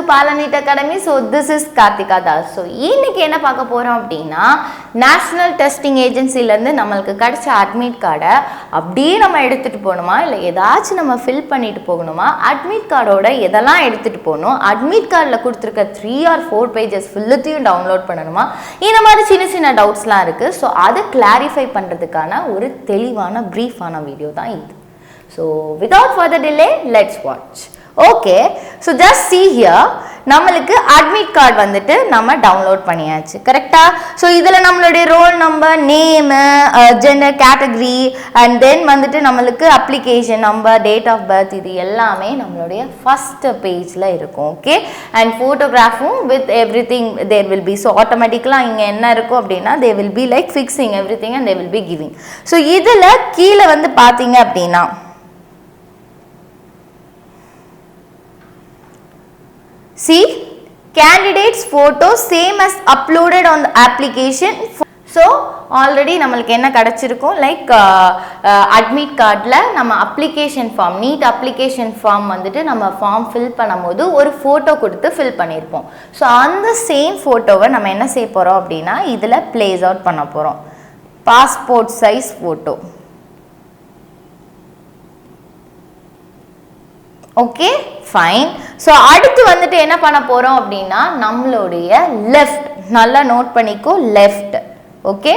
Palanit Academy. So this is Karthika Das. So இன்னைக்கு என்ன பார்க்க போறோம் அப்படினா நேஷனல் டெஸ்டிங் ஏஜென்சில இருந்து நமக்கு கிடைச்ச அட்மிட் கார்டை அப்படியே நம்ம எடுத்துட்டு போணுமா இல்ல ஏதாச்சும் நம்ம ஃபில் பண்ணிட்டு போகணுமா அட்மிட் கார்டோட எதெல்லாம் எடுத்துட்டு போணும் அட்மிட் கார்டுல கொடுத்திருக்க 3 or 4 pages ஃபுல்லத்தையும் டவுன்லோட் பண்ணணுமா இந்த மாதிரி சின்ன சின்ன டவுட்ஸ்லாம் இருக்கு ஸோ அதை கிளாரிஃபை பண்றதுக்கான ஒரு தெளிவான பிரீஃபான வீடியோ தான் இது So without further delay let's watch okay so just see here நம்மளுக்கு admit card வந்துட்டு நம்ம டவுன்லோட் பண்ணியாச்சு கரெக்ட்டா சோ இதுல நம்மளுடைய roll number name gender category and then வந்துட்டு நம்மளுக்கு application number date of birth இது எல்லாமே நம்மளுடைய ஃபர்ஸ்ட் பேஜ்ல இருக்கும் ஓகே and photographும் with everything there will be so automatically இங்க என்ன இருக்கும் அப்படினா they will be like fixing everything and they will be giving so இதுல கீழ வந்து பாத்தீங்க அப்படினா See, candidate's photo same as uploaded on the application. So, already நம்மளுக்கு என்ன கிடைச்சிருக்கும் like admit cardல நம்ம application form, neat application form வந்துட்டு நம்ம form fill பண்ணும்போது ஒரு photo கொடுத்து fill பண்ணிருப்போம். So, அந்த same photoவை நம்ம என்ன செய்ய போறோம் அப்படினா இதுல place out பண்ண போறோம். Passport size photo. Okay fine so அடுத்து வந்துட்டு என்ன பண்ண போகிறோம் அப்படின்னா நம்மளுடைய லெஃப்ட் நல்லா நோட் பண்ணிக்கோ லெஃப்ட் ஓகே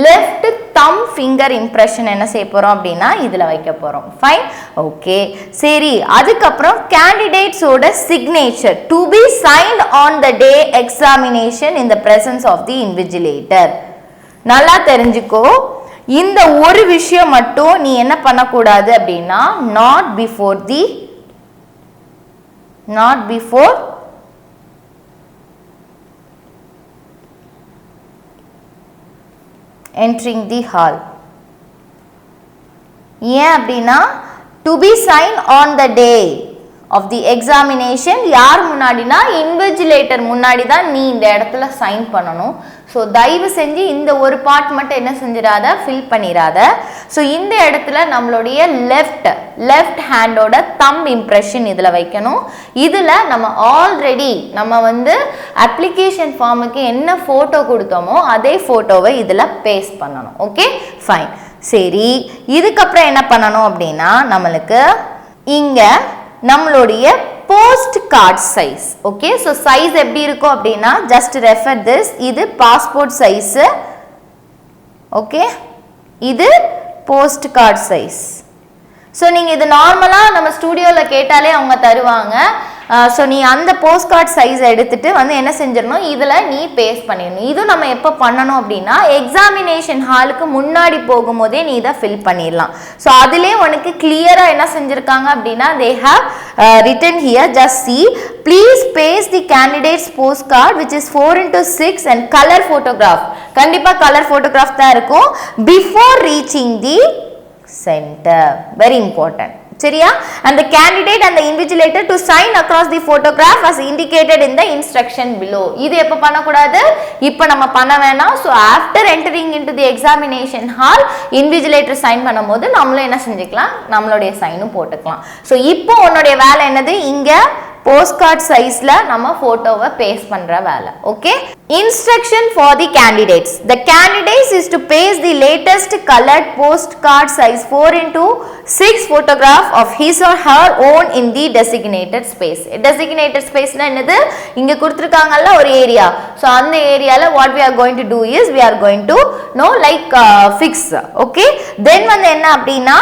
லெஃப்ட் தம் ஃபிங்கர் இம்ப்ரெஷன் என்ன செய்ய போகிறோம் அப்படின்னா இதில் வைக்க போகிறோம் ஃபைன் ஓகே சரி அதுக்கப்புறம் கேண்டிடேட்ஸோட signature to be signed on the day examination in the presence of the invigilator நல்லா தெரிஞ்சுக்கோ இந்த ஒரு விஷயம் மட்டும் நீ என்ன பண்ணக்கூடாது அப்படின்னா not before entering the hall ஏன் அப்படின்னா to be signed on the day of the examination யார் முன்னாடினா இன்விஜிலேட்டர் முன்னாடி தான் நீ இந்த இடத்துல சைன் பண்ணணும் ஸோ தயவு செஞ்சு இந்த ஒரு பார்ட் மட்டும் என்ன செஞ்சிடாத ஃபில் பண்ணிடாத ஸோ இந்த இடத்துல நம்மளுடைய லெஃப்ட் ஹேண்டோட தம் இம்ப்ரெஷன் இதில் வைக்கணும் இதில் நம்ம ஆல்ரெடி நம்ம வந்து அப்ளிகேஷன் ஃபார்முக்கு என்ன ஃபோட்டோ கொடுத்தோமோ அதே ஃபோட்டோவை இதில் பேஸ்ட் பண்ணணும் ஓகே ஃபைன் சரி இதுக்கப்புறம் என்ன பண்ணணும் அப்படின்னா நம்மளுக்கு இங்கே நம்மளுடைய post card size okay so size எப்படி இருக்கும் அப்படின்னா ஜஸ்ட் ரெஃபர் திஸ் இது பாஸ்போர்ட் சைஸு ஓகே இது போஸ்ட் கார்ட் சைஸ் ஸோ நீங்கள் இது நார்மலாக நம்ம ஸ்டூடியோவில் கேட்டாலே அவங்க தருவாங்க ஸோ நீ அந்த போஸ்ட் கார்ட் சைஸ் எடுத்துட்டு வந்து என்ன செஞ்சிடணும் இதில் நீ பேஸ்ட் பண்ணிடணும் இதுவும் நம்ம எப்போ பண்ணணும் அப்படின்னா எக்ஸாமினேஷன் ஹாலுக்கு முன்னாடி போகும்போதே நீ இதை ஃபில் பண்ணிடலாம் ஸோ அதிலே உனக்கு கிளியராக என்ன செஞ்சுருக்காங்க அப்படின்னா they have written here just see please paste the candidates postcard which is 4x6 and colour photograph கண்டிப்பாக கலர் ஃபோட்டோகிராஃப் தான் இருக்கும் before reaching the center very important சரியா and the candidate and the invigilator to sign across the photograph as indicated in the instruction below இது எப்ப பண்ண கூடாது இப்போ நம்ம பண்ண வேணாம் so after entering into the examination hall invigilator sign பண்ணும்போது நம்மளே என்ன செஞ்சுக்கலாம் நம்மளுடைய சைனும் போட்டுக்கலாம் so இப்போ உன்னுடைய வேலை என்னது இங்க போஸ்ட் கார்ட் சைஸ்ல நம்ம போட்டோவை பேஸ்ட் பண்ற வேலை okay instruction for the candidates is to paste the latest colored postcard size 4x6 photograph of his or her own in the designated space னா என்னது இங்க கொடுத்திருக்காங்கல்ல ஒரு ஏரியா சோ அந்த ஏரியால what we are going to do is we are going to fix okay then வந்து என்ன அப்படினா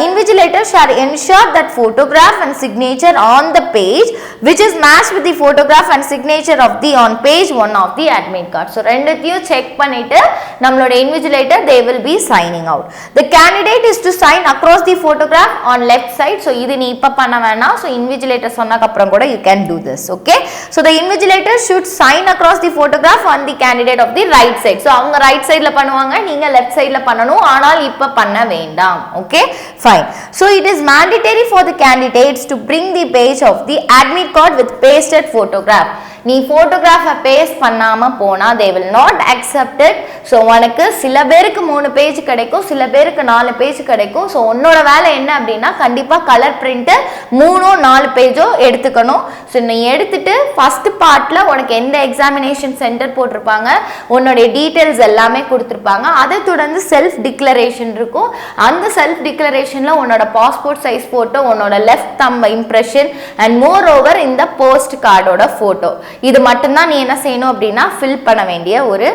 invigilator shall ensure that photograph and signature on the page which is matched with the photograph and signature of the on page 1 of the admit card so ரெண்டுத்தையும் check பண்ணிட்டு நம்மளோட invigilator they will be signing out the candidate is to sign across the photograph on left side so இது நீ இப்ப பண்ண வேணாம் so invigilator சொன்னதுக்கு அப்புறம் கூட you can do this okay so the invigilator should sign across the photograph on the candidate of the right side so அவங்க right sideல பண்ணுவாங்க நீங்க left sideல பண்ணனும் ஆனால் இப்ப பண்ண வேண்டாம் okay fine so it is mandatory for the candidates to bring the page of the admit card with pasted photograph நீ ஃபோட்டோகிராஃபை paste பண்ணாமல் போனால் they will not accept it. So உனக்கு சில பேருக்கு 3 பேஜ் கிடைக்கும், சில பேருக்கு 4 பேஜ் கிடைக்கும். ஸோ உன்னோட வேலை என்ன அப்படின்னா கண்டிப்பாக கலர் பிரிண்ட்டு 3-4 பேஜோ எடுத்துக்கணும். ஸோ நீ எடுத்துட்டு ஃபர்ஸ்ட் பார்ட்டில் உனக்கு எந்த எக்ஸாமினேஷன் சென்டர் போட்டிருப்பாங்க, உன்னுடைய டீட்டெயில்ஸ் எல்லாமே கொடுத்துருப்பாங்க. அதை தொடர்ந்து செல்ஃப் டிக்ளரேஷன் இருக்கும். அந்த செல்ஃப் டிக்ளரேஷனில் உன்னோட பாஸ்போர்ட் சைஸ் ஃபோட்டோ, உன்னோட left thumb impression and moreover இந்த போஸ்ட் கார்டோட ஃபோட்டோ, இது மட்டும்தான் நீ என்ன செய்யணும் அப்படின்னா ஃபில் பண்ண வேண்டிய ஒரு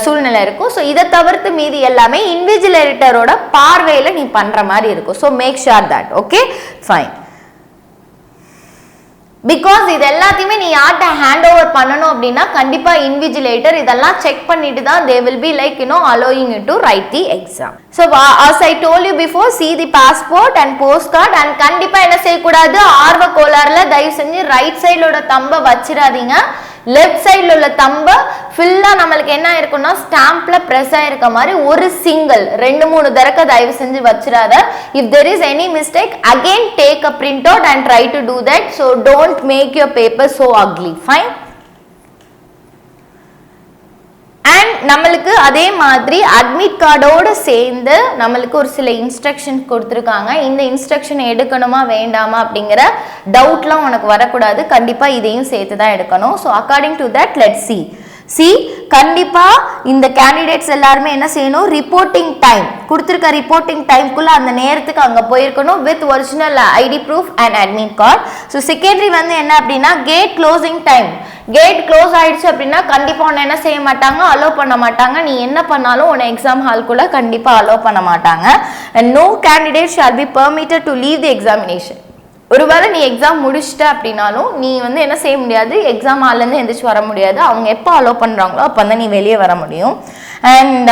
சூழ்நிலை இருக்கும். ஸோ இதை தவிர்த்து மீதி எல்லாமே இன்விஜிலேட்டரோட பார்வையில் நீ பண்ணுற மாதிரி இருக்கும். So make sure that okay fine. Because இது எல்லாத்தையுமே நீ யார்கிட்ட ஹேண்ட் ஓவர் பண்ணணும் அப்படின்னா கண்டிப்பா இன்விஜிலேட்டர் இதெல்லாம் செக் பண்ணிட்டு தான் they will be like allowing you to write the exam. So as I told you before, see the passport and postcard. and கண்டிப்பா என்ன செய்யக்கூடாது, ஆர்வ கோளாறுல தயவு செஞ்சு ரைட் சைடோட தம்ப வச்சிடாதீங்க. லெஃப்ட் சைடில் உள்ள தம்ப ஃபுல்லாக நம்மளுக்கு என்ன இருக்குன்னா ஸ்டாம்பில் ப்ரெஸ் ஆகிருக்க மாதிரி ஒரு சிங்கிள் 2-3 தடவை தயவு செஞ்சு வச்சிடாத. If there is any mistake again take a print out and try to do that. So don't make your paper so ugly. Fine. And நம்மளுக்கு அதே மாதிரி அட்மிட் கார்டோடு சேர்ந்து நம்மளுக்கு ஒரு சில இன்ஸ்ட்ரக்ஷன் கொடுத்துருக்காங்க. இந்த இன்ஸ்ட்ரக்ஷன் எடுக்கணுமா வேண்டாமா அப்படிங்கிற டவுட்லாம் உனக்கு வரக்கூடாது. கண்டிப்பாக இதையும் சேர்த்து தான் எடுக்கணும். So according to that let's see கண்டிப்பாக இந்த கேண்டிடேட்ஸ் எல்லாருமே என்ன செய்யணும், ரிப்போர்ட்டிங் டைம் கொடுத்துருக்க ரிப்போர்ட்டிங் டைம்குள்ளே அந்த நேரத்துக்கு அங்கே போயிருக்கணும் with original ID proof and admit card. So secondary வந்து என்ன அப்படின்னா gate closing time, gate close ஆயிடுச்சு அப்படின்னா கண்டிப்பாக உன்னை என்ன செய்ய மாட்டாங்க, அலோவ் பண்ண மாட்டாங்க. நீ என்ன பண்ணாலும் உன்னை எக்ஸாம் ஹால்குள்ளே கண்டிப்பாக அலோவ் பண்ண மாட்டாங்க. And no candidate shall be permitted to leave the examination. ஒருவேளை நீ எக்ஸாம் முடிச்சிட்ட அப்படின்னாலும் நீ வந்து என்ன செய்ய முடியாது, எக்ஸாம் ஹால்லேருந்து எந்திரிச்சு வர முடியாது. அவங்க எப்போ அலோவ் பண்ணுறாங்களோ அப்போ வந்து நீ வெளியே வர முடியும். அண்ட்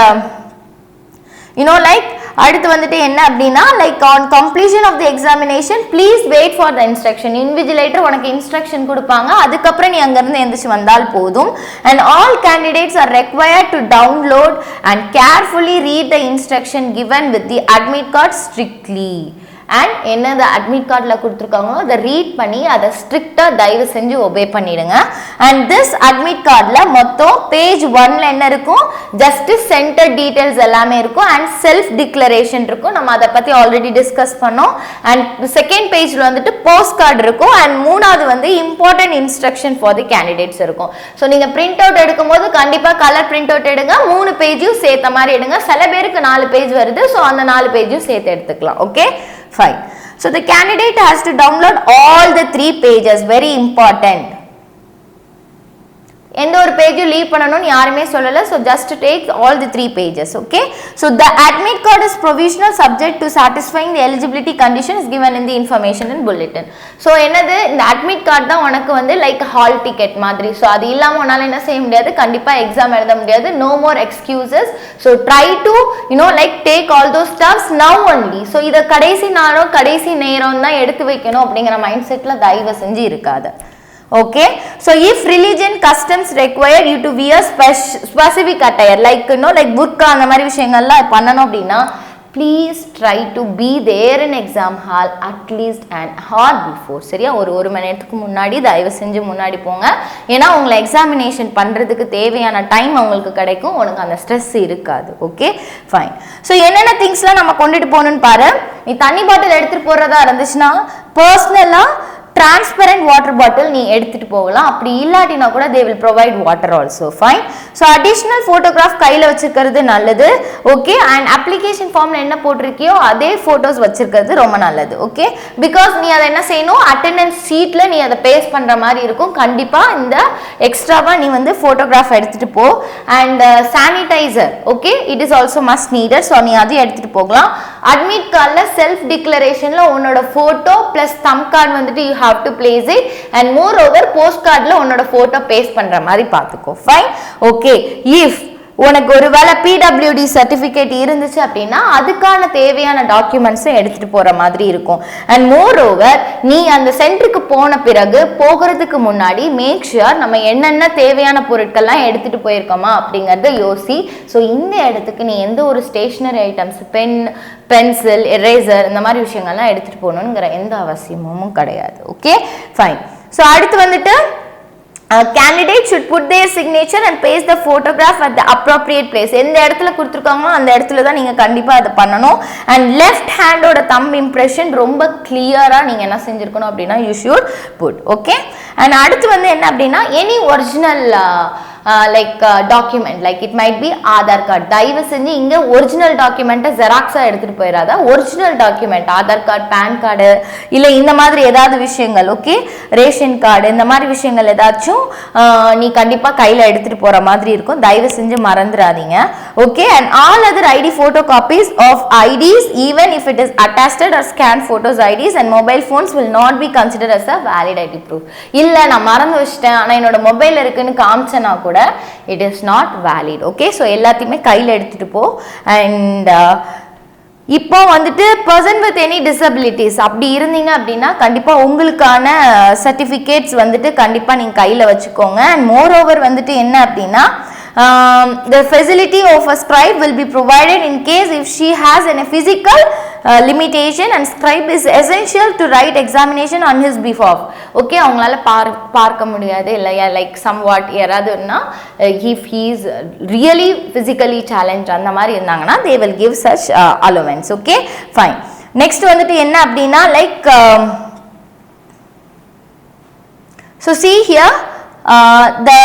லைக் அடுத்து வந்துட்டு என்ன அப்படின்னா like on completion of the examination please wait for the instruction. Invigilator உனக்கு இன்ஸ்ட்ரக்ஷன் கொடுப்பாங்க, அதுக்கப்புறம் நீ அங்கேருந்து எந்திரிச்சு வந்தால் போதும். And all candidates are required to download and carefully read the instruction given with the admit card strictly. அண்ட் என்ன அட்மிட் கார்டில் கொடுத்துருக்காங்களோ அதை ரீட் பண்ணி அதை ஸ்ட்ரிக்டாக தயவு செஞ்சு ஒபே பண்ணிடுங்க. அண்ட் திஸ் அட்மிட் கார்டில் மொத்தம் பேஜ் 1ல் என்ன இருக்கும், ஜஸ்ட் சென்டர் டீட்டெயில்ஸ் எல்லாமே இருக்கும் அண்ட் செல்ஃப் டிக்ளரேஷன் இருக்கும். நம்ம அதை பற்றி ஆல்ரெடி டிஸ்கஸ் பண்ணோம். அண்ட் செகண்ட் பேஜில் வந்துட்டு போஸ்ட் கார்டு இருக்கும். அண்ட் 3வது வந்து important instruction for the candidates இருக்கும். ஸோ நீங்கள் பிரிண்ட் அவுட் எடுக்கும்போது கண்டிப்பாக கலர் பிரிண்ட் அவுட் எடுங்க, 3 பேஜையும் சேர்த்த மாதிரி எடுங்க. சில பேருக்கு 4 பேஜ் வருது, ஸோ அந்த 4 பேஜையும் சேர்த்து எடுத்துக்கலாம். Okay fine. So the candidate has to download all the 3 pages, very important. எந்த ஒரு பேஜும் லீவ் பண்ணணும்னு யாருமே சொல்லல. So just take all the 3 pages. Okay. So the admit card is provisional subject to satisfying the eligibility condition is given in the information in bulletin. So என்னது, இந்த admit card தான் உனக்கு வந்து லைக் ஹால் டிக்கெட் மாதிரி. So அது இல்லாமல் உன்னால் என்ன செய்ய முடியாது, கண்டிப்பாக எக்ஸாம் எழுத முடியாது. No more excuses. So try to like take all those stuffs now only. So இதை கடைசி நாளும் கடைசி நேரம் தான் எடுத்து வைக்கணும் அப்படிங்கிற மைண்ட் செட்டில் தயவு செஞ்சு இருக்காது. Okay, so if religion customs require you to wear specific attire like like burqa அந்த மாதிரி விஷயங்கள்லாம் பண்ணணும் அப்படின்னா please try to be there in exam hall at least an hour before. சரியா, ஒரு மணி நேரத்துக்கு முன்னாடி தயவு செஞ்சு முன்னாடி போங்க. ஏன்னா உங்களை எக்ஸாமினேஷன் பண்ணுறதுக்கு தேவையான டைம் உங்களுக்கு கிடைக்கும், உனக்கு அந்த ஸ்ட்ரெஸ் இருக்காது. Okay fine. ஸோ என்னென்ன திங்ஸ்லாம் நம்ம கொண்டுட்டு போகணுன்னு பாரு. நீ தண்ணி பாட்டில் எடுத்துகிட்டு போகிறதா இருந்துச்சுன்னா பர்சனலாக transparent water bottle நீ எடுத்துட்டு போகலாம். அப்படி இல்லாட்டினா கூட they will provide water also. Fine. So additional photograph கையில் வச்சிருக்கிறது நல்லது. ஓகே. அண்ட் அப்ளிகேஷன் ஃபார்மில் என்ன போட்டிருக்கியோ அதே ஃபோட்டோஸ் வச்சிருக்கிறது ரொம்ப நல்லது. ஓகே. பிகாஸ் நீ அதை என்ன செய்யணும், அட்டெண்டன்ஸ் ஷீட்டில் நீ அதை பேஸ்ட் பண்ணுற மாதிரி இருக்கும். கண்டிப்பாக இந்த எக்ஸ்ட்ராவாக நீ வந்து ஃபோட்டோகிராஃப் எடுத்துகிட்டு போ. And sanitiser okay it is also must needed. So நீ அதையும் எடுத்துகிட்டு போகலாம். அட்மிட் கார்டில் செல்ஃப் டிக்ளரேஷனில் உன்னோட ஃபோட்டோ ப்ளஸ் தம் கார்டு வந்துட்டு have to place it and moreover postcardல உன்னோட போட்டோ பேஸ்ட் பண்ற மாதிரி பாத்துக்கோ. ஃபைன். ஓகே. இஃப் உனக்கு ஒருவேளை PWD சர்டிஃபிகேட் இருந்துச்சு அப்படின்னா அதுக்கான தேவையான டாக்குமெண்ட்ஸும் எடுத்துட்டு போற மாதிரி இருக்கும். அண்ட் மோரோவர் நீ அந்த சென்டருக்கு போன பிறகு போகிறதுக்கு முன்னாடி மேக் ஷுர் நம்ம என்னென்ன தேவையான பொருட்கள்லாம் எடுத்துட்டு போயிருக்கோமா அப்படிங்கறத யோசி. ஸோ இந்த இடத்துக்கு நீ எந்த ஒரு ஸ்டேஷனரி ஐட்டம்ஸ் பென்சில் எரேசர் இந்த மாதிரி விஷயங்கள்லாம் எடுத்துட்டு போகணுங்கிற எந்த அவசியமும் கிடையாது. Okay fine. ஸோ அடுத்து வந்துட்டு candidate should put their signature and paste the photograph at the appropriate place. எந்த இடத்துல கொடுத்துருக்காங்களோ அந்த இடத்துல தான் நீங்கள் கண்டிப்பாக அதை பண்ணணும். அண்ட் லெஃப்ட் ஹேண்டோட தம் இம்ப்ரெஷன் ரொம்ப கிளியராக நீங்கள் என்ன செஞ்சுருக்கணும் அப்படின்னா you should put. Okay. And அடுத்து வந்து என்ன அப்படின்னா any original document like it might be Aadhaar card. தயவு செஞ்சு இங்கே ஒரிஜினல் டாக்குமெண்ட்டை ஜெராக்ஸாக எடுத்துகிட்டு போயிடாத. Original document Aadhaar card, PAN card, இல்லை இந்த மாதிரி ஏதாவது விஷயங்கள், ஓகே, ரேஷன் கார்டு, இந்த மாதிரி விஷயங்கள் ஏதாச்சும் நீ கண்டிப்பாக கையில் எடுத்துகிட்டு போகிற மாதிரி இருக்கும். தயவு செஞ்சு மறந்துடாதீங்க. Okay. And all other ID photo copies of IDs even if it is attached or scan photos IDs and mobile phones will not be consider as a valid ID proof. இல்லை நான் மறந்து வச்சிட்டேன் ஆனால் என்னோட மொபைல் இருக்குன்னு காமிச்சேன்னா கூட it is not valid. okay, so எல்லாத்தையுமே கையில் எடுத்துட்டு போ. அண்ட் இப்போ வந்துட்டு பர்சன் வித் எனி டிசபிலிட்டிஸ் அப்படி இருந்தீங்க அப்படின்னா கண்டிப்பாக உங்களுக்கான சர்டிஃபிகேட்ஸ் வந்துட்டு கண்டிப்பாக நீங்கள் கையில் வச்சுக்கோங்க. அண்ட் மோர் ஓவர் வந்துட்டு என்ன அப்படின்னா the facility of a scribe will be provided in case if she has a physical limitation and scribe is essential to write examination on his behalf. okay, அவங்களால பார்க்க முடியாது இல்லையா, like somewhat யாராவதுன்னா if he is really physically challenged அந்த மாதிரி இருந்தாங்கன்னா they will give such allowance. okay, fine. next வந்துட்டு என்ன அப்படின்னா like so see here the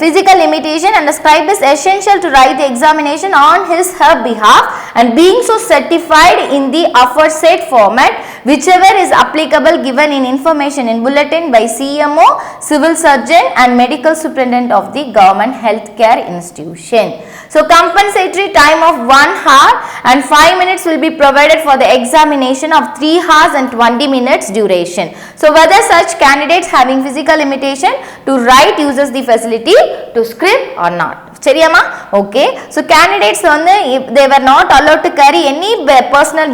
physical limitation and the scribe is essential to write the examination on her behalf and being so certified in the aforesaid format whichever is applicable given in information in bulletin by CMO, civil surgeon and medical superintendent of the government healthcare institution. So compensatory time of 1 hour and 5 minutes will be provided for the examination of 3 hours and 20 minutes duration. So whether such candidates having physical limitation to write uses the facility to script or not. சரியாமா? Okay. So candidates வந்து they were not allowed to carry any personal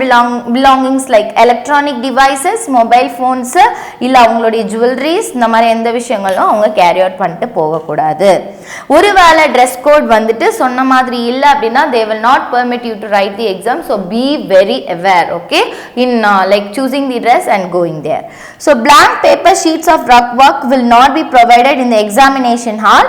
belongings like electronic devices, mobile phones, இல்லை அவங்களுடைய jewelleries, இந்த மாதிரி எந்த விஷயங்களும் அவங்க carry out பண்ணிட்டு போகக்கூடாது. ஒருவேளை ட்ரெஸ் கோட் வந்துட்டு சொன்ன மாதிரி இல்லை அப்படின்னா they will not permit you to write the exam. so be very aware, okay, in like choosing the dress and going there. so blank paper sheets of rough work will not be provided in the examination hall.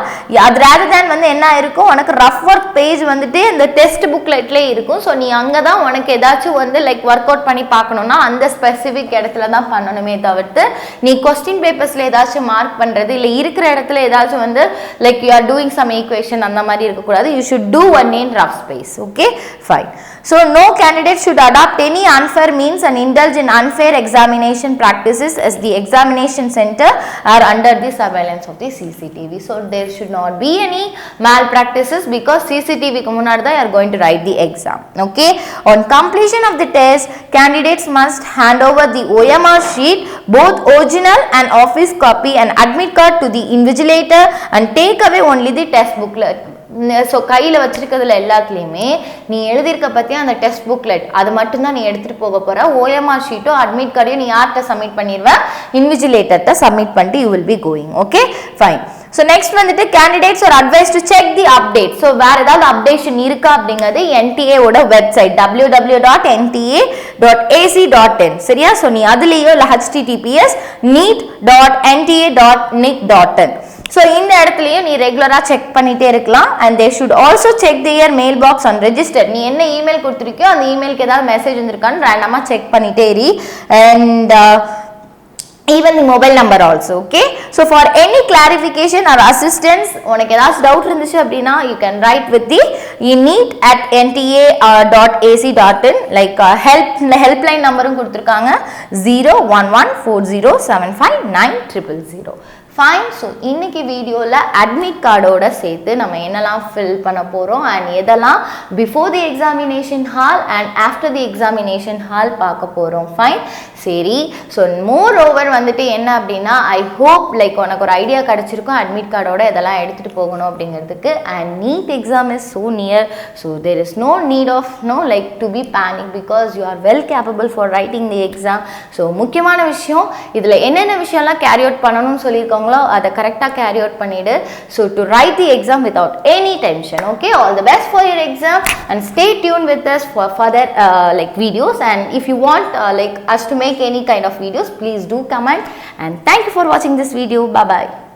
அது rather than வந்து என்ன இருக்கும், உனக்கு rough work page வந்துட்டு இந்த test புக்லெட்லேயே இருக்கும். So நீ அங்கே தான் உனக்கு ஏதாச்சும் வந்து லைக் ஒர்க் அவுட் பண்ணி பார்க்கணுன்னா அந்த ஸ்பெசிஃபிக் இடத்துல தான் பண்ணணுமே தவிர்த்து நீ கொஸ்டின் பேப்பர்ஸில் ஏதாச்சும் மார்க் பண்ணுறது இல்லை இருக்கிற இடத்துல ஏதாச்சும் வந்து like you are doing some equation அந்த மாதிரி இருக்கக்கூடாது. You should do one in rough space. Okay, fine. So no candidate should adopt any unfair means and indulge in unfair examination practices as the examination center are under the surveillance of the CCTV. So there should not be any malpractices because CCTV ku munadi da you are going to write the exam. Okay, on completion of the test candidates must hand over the OMR sheet, both original and office copy, and admit card to the invigilator and take away only the test booklet. So கையில் வச்சிருக்கிறதுல எல்லாத்துலேயுமே நீ எழுதியிருக்க பற்றி அந்த test booklet அது மட்டும்தான் நீ எடுத்துகிட்டு போக போகிற. ஓஎம்ஆர் ஷீட்டோ அட்மிட் கார்டையும் நீ யார்கிட்ட சப்மிட் பண்ணிடுவேன், இன்விஜிலேட்டர்கிட்ட சப்மிட் பண்ணிட்டு you will be going. Okay, fine. So next வந்துட்டு candidates are advise to check the update. So வேறு ஏதாவது அப்டேஷன் இருக்கா அப்படிங்கிறது NTA-ஓட வெப்சைட் www.ntA.ac.in. சரியா? ஸோ நீ அதுலேயோ இல்லை https neat.nta.nic.in. ஸோ இந்த இடத்துலையும் நீ ரெகுலராக செக் பண்ணிகிட்டே இருக்கலாம். And they should also check their mail box on register. நீ என்ன இமெயில் கொடுத்துருக்கியோ அந்த இமெயிலுக்கு ஏதாவது மெசேஜ் வந்திருக்கான்னு ரேண்டமாக செக் பண்ணிகிட்டே இரு. And even the mobile number also. okay, so for any clarification or assistance உனக்கு ஏதாவது டவுட் இருந்துச்சு அப்படின்னா you can write with the neat@nta.ac.in. like helpline நம்பரும் கொடுத்துருக்காங்க 01140759000. ஃபைன். ஸோ இன்னைக்கு வீடியோவில் அட்மிட் கார்டோட சேர்த்து நம்ம என்னெல்லாம் ஃபில் பண்ண போகிறோம் அண்ட் எதெல்லாம் before the examination hall and after the examination hall பார்க்க போகிறோம். ஃபைன், சரி. ஸோ மோர் ஓவர் வந்துட்டு என்ன அப்படின்னா ஐ ஹோப் லைக் உனக்கு ஒரு ஐடியா கிடச்சிருக்கும் அட்மிட் கார்டோட இதெல்லாம் எடுத்துகிட்டு போகணும் அப்படிங்கிறதுக்கு. And NEET exam is so near. So there is no need of like to be panic because you are well capable for writing the exam. So முக்கியமான விஷயம் இதில் என்னென்ன விஷயம்லாம் கேரி அவுட் பண்ணணும்னு சொல்லியிருக்காங்க அதை கரெக்டாக கேரி அவுட் பண்ணிடு. So to right the exam without any tension. Okay, all the best for your exam and stay tune with us for further like videos. and if you want like us to make any kind of videos, please do comment. and thank you for watching this video. Bye bye.